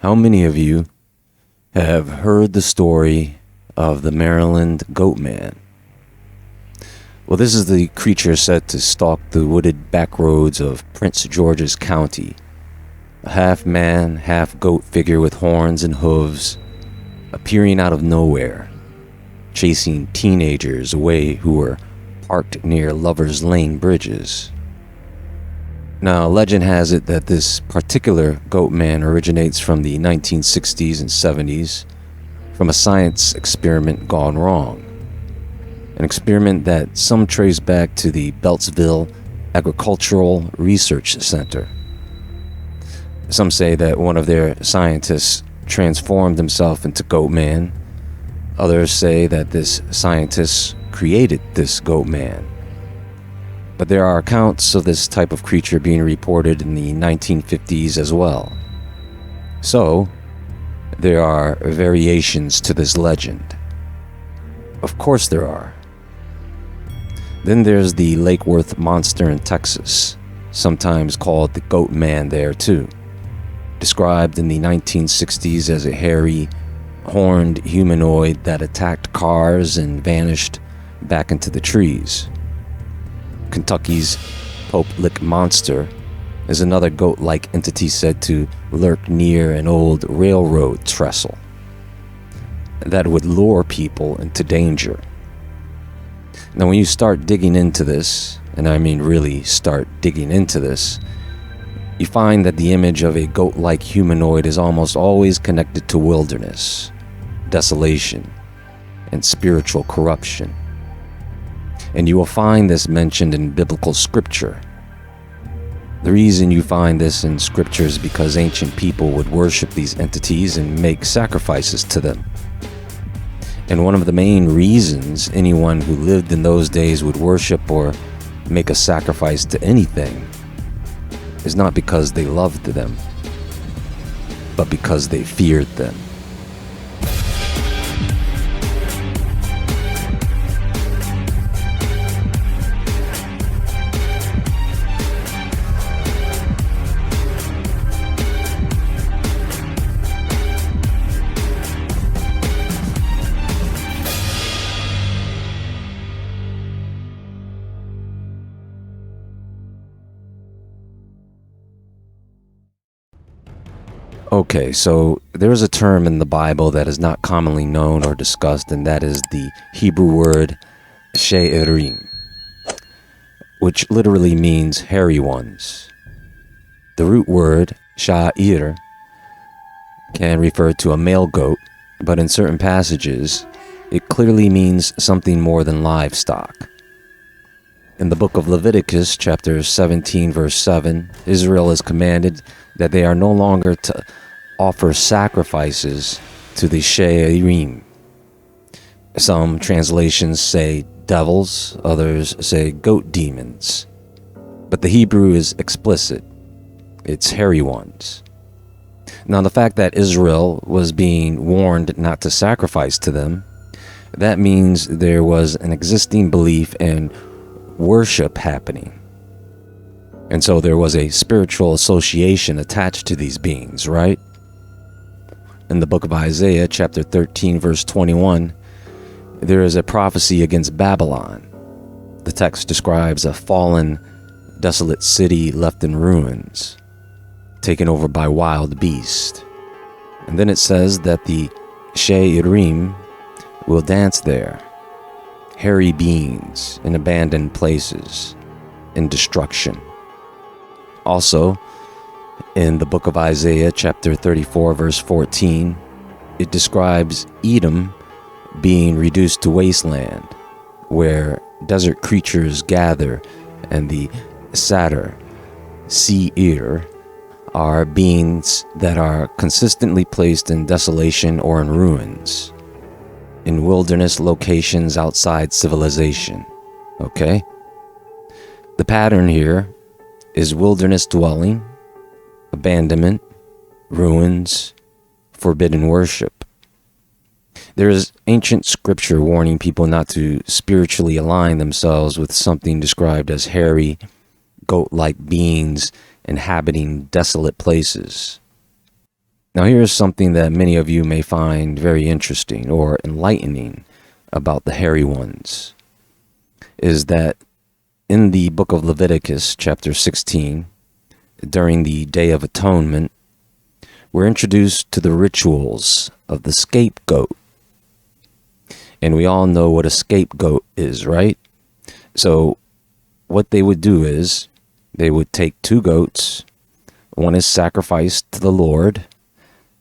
How many of you have heard the story of the Maryland Goatman? Well, this is the creature said to stalk the wooded backroads of Prince George's County. A half-man, half-goat figure with horns and hooves, appearing out of nowhere, chasing teenagers away who were parked near Lover's Lane bridges. Now, legend has it that this particular Goatman originates from the 1960s and 70s, from a science experiment gone wrong. An experiment that some trace back to the Beltsville Agricultural Research Center. Some say that one of their scientists transformed himself into Goatman. Others say that this scientist created this Goatman. But there are accounts of this type of creature being reported in the 1950s as well. So, there are variations to this legend. Of course there are. Then there's the Lake Worth monster in Texas, sometimes called the Goatman there too. Described in the 1960s as a hairy, horned humanoid that attacked cars and vanished back into the trees. Kentucky's Pope Lick Monster is another goat-like entity said to lurk near an old railroad trestle that would lure people into danger. Now, when you start digging into this, and I mean really start digging into this, you find that the image of a goat-like humanoid is almost always connected to wilderness, desolation, and spiritual corruption. And you will find this mentioned in biblical scripture. The reason you find this in scripture is because ancient people would worship these entities and make sacrifices to them. And one of the main reasons anyone who lived in those days would worship or make a sacrifice to anything is not because they loved them, but because they feared them. Okay, so there is a term in the Bible that is not commonly known or discussed, and that is the Hebrew word she'erim, which literally means hairy ones. The root word sha'ir can refer to a male goat, but in certain passages, it clearly means something more than livestock. In the book of Leviticus, chapter 17, verse 7, Israel is commanded that they are no longer to offer sacrifices to the she'erim. Some translations say devils, others say goat demons. But the Hebrew is explicit. It's hairy ones. Now, the fact that Israel was being warned not to sacrifice to them, that means there was an existing belief and worship happening. And so there was a spiritual association attached to these beings, right? In the book of Isaiah, chapter 13, verse 21, there is a prophecy against Babylon. The text describes a fallen, desolate city left in ruins, taken over by wild beasts. And then it says that the she'erim will dance there, hairy beings in abandoned places, in destruction. Also, in the book of Isaiah, chapter 34, verse 14, it describes Edom being reduced to wasteland, where desert creatures gather, and the satyr, se'ir, are beings that are consistently placed in desolation or in ruins, in wilderness locations outside civilization. Okay? The pattern here is wilderness dwelling, abandonment, ruins, forbidden worship. There is ancient scripture warning people not to spiritually align themselves with something described as hairy, goat-like beings inhabiting desolate places. Now, here's something that many of you may find very interesting or enlightening about the hairy ones, is that in the book of Leviticus, chapter 16, during the Day of Atonement, we're introduced to the rituals of the scapegoat. And we all know what a scapegoat is, right? So what they would do is they would take two goats. One is sacrificed to the Lord.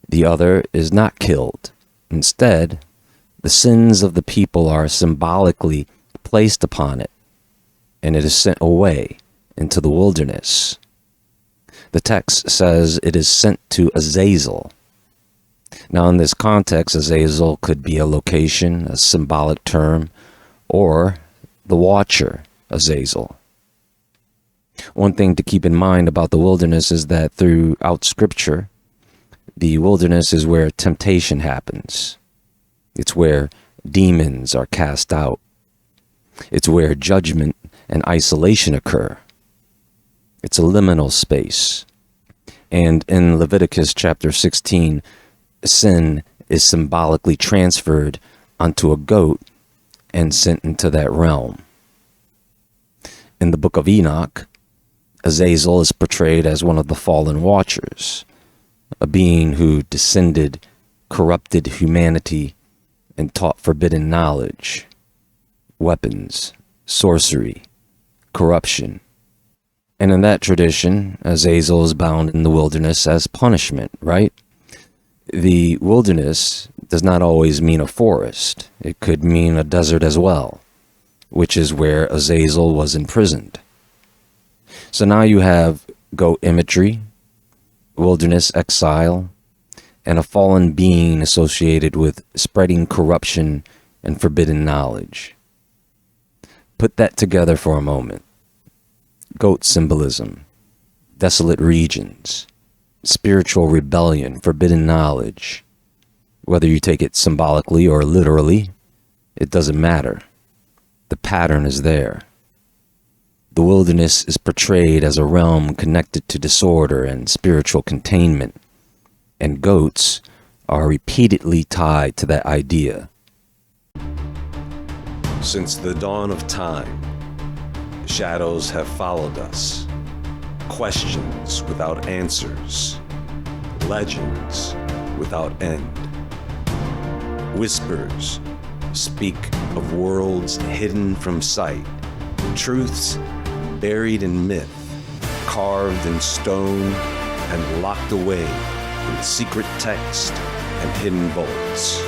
The other is not killed. Instead, the sins of the people are symbolically placed upon it, and it is sent away into the wilderness. The text says it is sent to Azazel. Now, in this context, Azazel could be a location, a symbolic term, or the watcher, Azazel. One thing to keep in mind about the wilderness is that throughout Scripture, the wilderness is where temptation happens. It's where demons are cast out. It's where judgment and isolation occur. It's a liminal space. And in Leviticus chapter 16, sin is symbolically transferred onto a goat and sent into that realm. In the book of Enoch, Azazel is portrayed as one of the fallen watchers, a being who descended, corrupted humanity, and taught forbidden knowledge, weapons, sorcery, corruption. And in that tradition, Azazel is bound in the wilderness as punishment, right? The wilderness does not always mean a forest. It could mean a desert as well, which is where Azazel was imprisoned. So now you have goat imagery, wilderness exile, and a fallen being associated with spreading corruption and forbidden knowledge. Put that together for a moment. Goat symbolism, desolate regions, spiritual rebellion, forbidden knowledge. Whether you take it symbolically or literally, it doesn't matter. The pattern is there. The wilderness is portrayed as a realm connected to disorder and spiritual containment, and goats are repeatedly tied to that idea. Since the dawn of time, shadows have followed us. Questions without answers. Legends without end. Whispers speak of worlds hidden from sight. Truths buried in myth, carved in stone, and locked away in secret text and hidden vaults.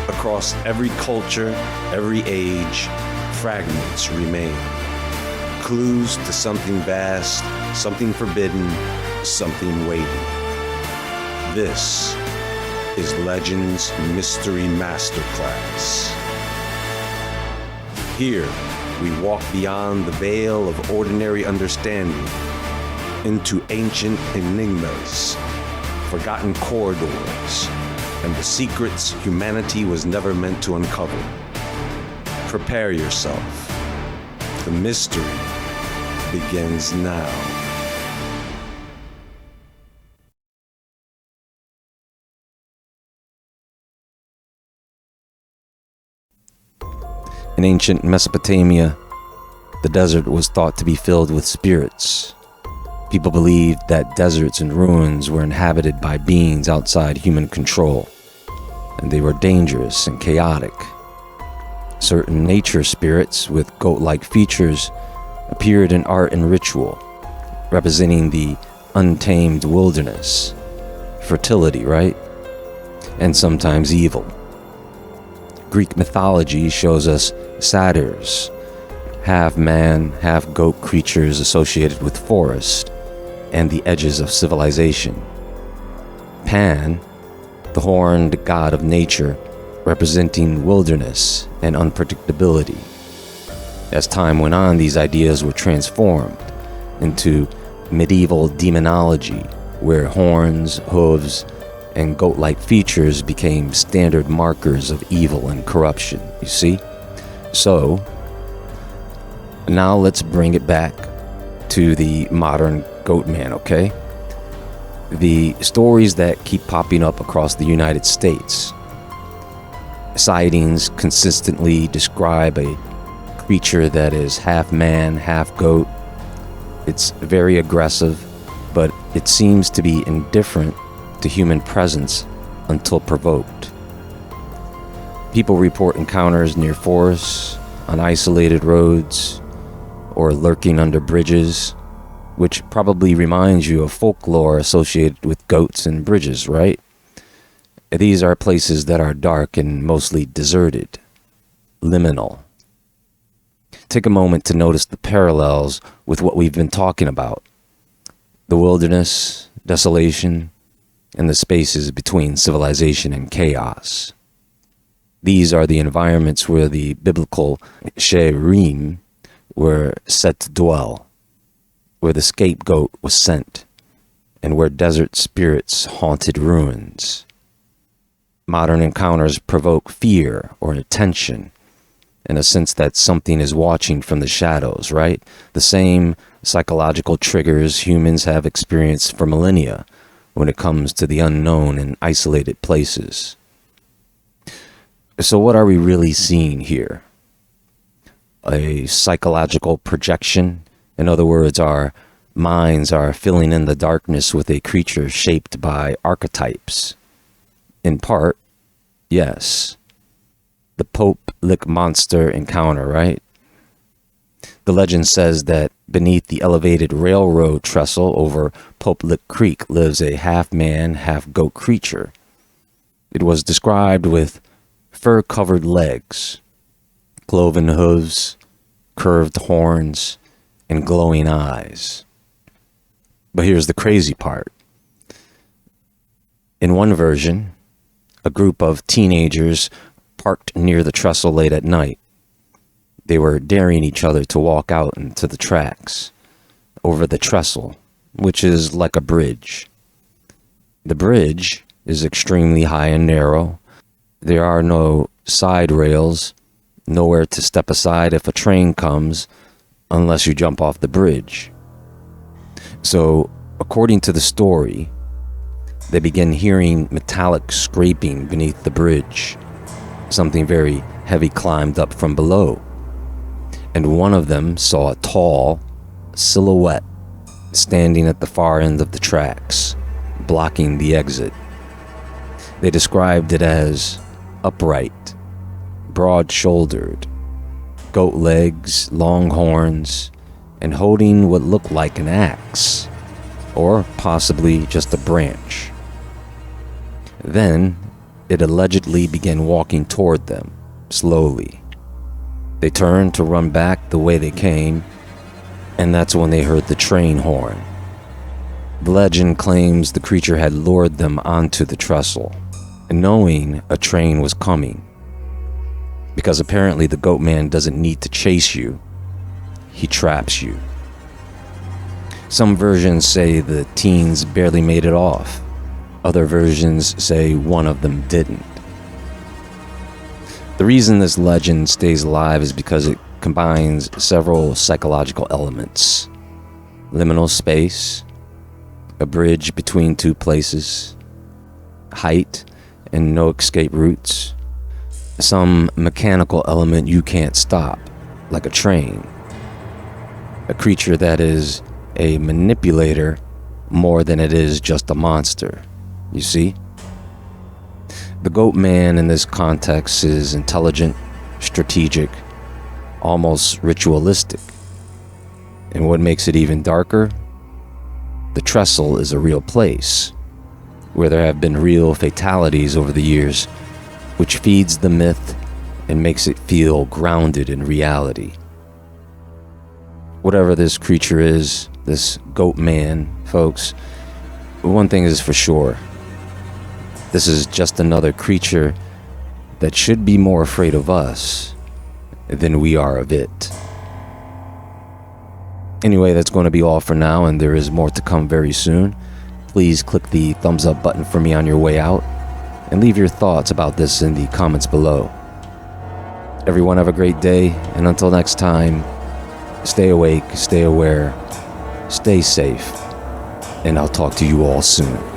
Across every culture, every age, fragments remain. Clues to something vast, something forbidden, something waiting. This is Legends Mystery Masterclass. Here, we walk beyond the veil of ordinary understanding into ancient enigmas, forgotten corridors, and the secrets humanity was never meant to uncover. Prepare yourself. The mystery begins now. In ancient Mesopotamia, the desert was thought to be filled with spirits. People believed that deserts and ruins were inhabited by beings outside human control, and they were dangerous and chaotic. Certain nature spirits with goat-like features appeared in art and ritual, representing the untamed wilderness, fertility, right? And sometimes evil. Greek mythology shows us satyrs, half man, half goat creatures associated with forest and the edges of civilization. Pan, the horned god of nature, representing wilderness and unpredictability. As time went on, these ideas were transformed into medieval demonology, where horns, hooves, and goat-like features became standard markers of evil and corruption, you see? So, now let's bring it back to the modern Goatman, okay? The stories that keep popping up across the United States. Sightings consistently describe a creature that is half man, half goat. It's very aggressive, but it seems to be indifferent to human presence until provoked. People report encounters near forests, on isolated roads, or lurking under bridges, which probably reminds you of folklore associated with goats and bridges, right? These are places that are dark and mostly deserted, liminal. Take a moment to notice the parallels with what we've been talking about. The wilderness, desolation, and the spaces between civilization and chaos. These are the environments where the biblical Sherim were set to dwell, where the scapegoat was sent, and where desert spirits haunted ruins. Modern encounters provoke fear or attention, in a sense that something is watching from the shadows, right? The same psychological triggers humans have experienced for millennia when it comes to the unknown in isolated places. So what are we really seeing here? A psychological projection? In other words, our minds are filling in the darkness with a creature shaped by archetypes. In part, yes. The Pope Lick monster encounter, right? The legend says that beneath the elevated railroad trestle over Pope Lick Creek lives a half-man, half-goat creature. It was described with fur-covered legs, cloven hooves, curved horns, and glowing eyes. But here's the crazy part. In one version, a group of teenagers parked near the trestle late at night. They were daring each other to walk out into the tracks, over the trestle, which is like a bridge. The bridge is extremely high and narrow. There are no side rails, nowhere to step aside if a train comes, unless you jump off the bridge. So, according to the story, they began hearing metallic scraping beneath the bridge. Something very heavy climbed up from below, and one of them saw a tall silhouette standing at the far end of the tracks, blocking the exit. They described it as upright, broad-shouldered, goat legs, long horns, and holding what looked like an axe, or possibly just a branch. Then, it allegedly began walking toward them, slowly. They turned to run back the way they came, and that's when they heard the train horn. The legend claims the creature had lured them onto the trestle, knowing a train was coming. Because apparently the Goatman doesn't need to chase you, he traps you. Some versions say the teens barely made it off. Other versions say one of them didn't. The reason this legend stays alive is because it combines several psychological elements. Liminal space, a bridge between two places, height and no escape routes, some mechanical element you can't stop, like a train, a creature that is a manipulator more than it is just a monster. You see? The Goatman in this context is intelligent, strategic, almost ritualistic. And what makes it even darker? The trestle is a real place, where there have been real fatalities over the years, which feeds the myth and makes it feel grounded in reality. Whatever this creature is, this Goatman, folks, one thing is for sure. This is just another creature that should be more afraid of us than we are of it. Anyway, that's going to be all for now, and there is more to come very soon. Please click the thumbs up button for me on your way out, and leave your thoughts about this in the comments below. Everyone have a great day, and until next time, stay awake, stay aware, stay safe. and I'll talk to you all soon.